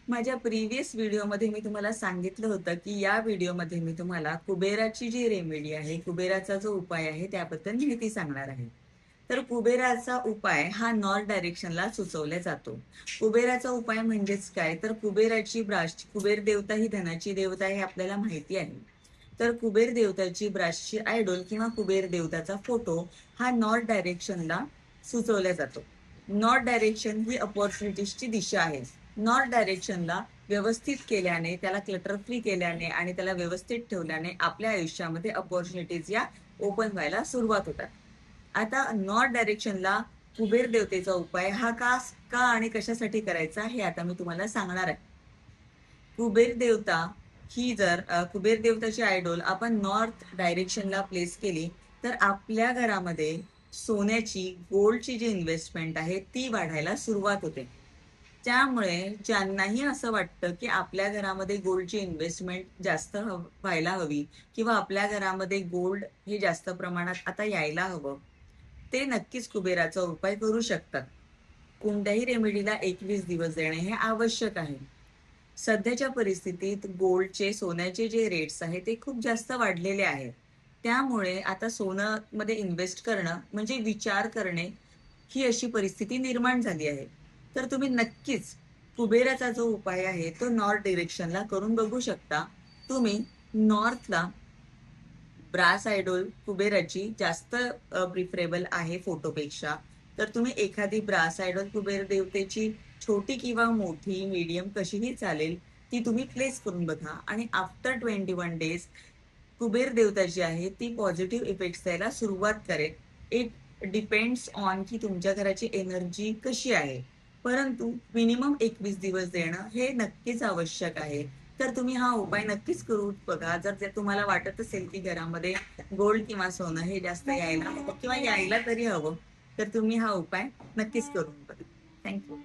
माझ्या प्रिव्हियस व्हिडिओमध्ये मी तुम्हाला सांगितलं होतं की या व्हिडिओमध्ये मी तुम्हाला कुबेराची जी रेमेडी आहे, कुबेराचा जो उपाय आहे त्याबद्दल माहिती सांगणार आहे. तर कुबेराचा उपाय हा नॉर्थ डायरेक्शनला सुचवला जातो. कुबेराचा उपाय म्हणजेच काय, तर कुबेराची ब्रास, कुबेर देवता ही धनाची देवता हे आपल्याला माहिती आहे. तर कुबेर देवताची ब्रासची आयडॉल किंवा कुबेर देवताचा फोटो हा नॉर्थ डायरेक्शनला सुचवला जातो. नॉर्थ डायरेक्शन ही अपॉर्च्युनिटीजची दिशा आहे. नॉर्थ डायरेक्शनला व्यवस्थित केल्याने, त्याला क्लटर फ्री केल्याने आणि त्याला व्यवस्थित ठेवल्याने आपल्या आयुष्यामध्ये अपॉर्च्युनिटीज या ओपन व्हायला सुरुवात होतात. आता नॉर्थ डायरेक्शनला कुबेर देवतेचा उपाय हा का का आणि कशासाठी करायचा हे आता मी तुम्हाला सांगणार आहे. कुबेर देवता ही जर कुबेर देवताची आयडॉल आपण नॉर्थ डायरेक्शनला प्लेस केली तर आपल्या घरामध्ये सोन्याची, गोल्डची जी इन्व्हेस्टमेंट आहे ती वाढायला सुरुवात होते. त्यामुळे ज्यांनाही असं वाटतं की आपल्या घरामध्ये गोल्डची इन्व्हेस्टमेंट जास्त व्हायला हवी किंवा आपल्या घरामध्ये गोल्ड हे जास्त प्रमाणात आता यायला हवं, ते नक्कीच कुबेराचा उपाय करू शकतात. कोणत्याही रेमेडीला 21 दिवस देणे हे आवश्यक आहे. सध्याच्या परिस्थितीत गोल्डचे, सोन्याचे जे रेट्स आहेत ते खूप जास्त वाढलेले आहेत. त्यामुळे आता सोनं मध्ये इन्व्हेस्ट करणं म्हणजे विचार करणे, ही अशी परिस्थिती निर्माण झाली आहे. तर तुम्ही नक्कीच कुबेराचा जो उपाय आहे तो नॉर्थ डिरेक्शनला करून बघू शकता. तुम्ही नॉर्थला ब्रास आयडॉल कुबेराची जास्त प्रिफरेबल आहे फोटोपेक्षा. तर तुम्ही एखादी ब्रास आयडॉल कुबेर देवतेची छोटी किंवा मोठी, मीडियम कशीही चालेल, ती तुम्ही प्लेस करून बघा आणि आफ्टर 21 डेज कुबेर देवता जी आहे ती पॉझिटिव्ह इफेक्ट्स द्यायला सुरुवात करेल. इट डिपेंड्स ऑन की तुमच्या घराची एनर्जी कशी आहे. परंतु मिनिमम 21 दिवस देणं हे नक्कीच आवश्यक आहे. तर तुम्ही हा उपाय नक्कीच करून बघा. जर ते तुम्हाला वाटत असेल की घरामध्ये गोल्ड किंवा सोनं हे जास्त यायला हवं किंवा यायला तरी हवं, तर तुम्ही हा उपाय नक्कीच करून बघा. थँक्यू.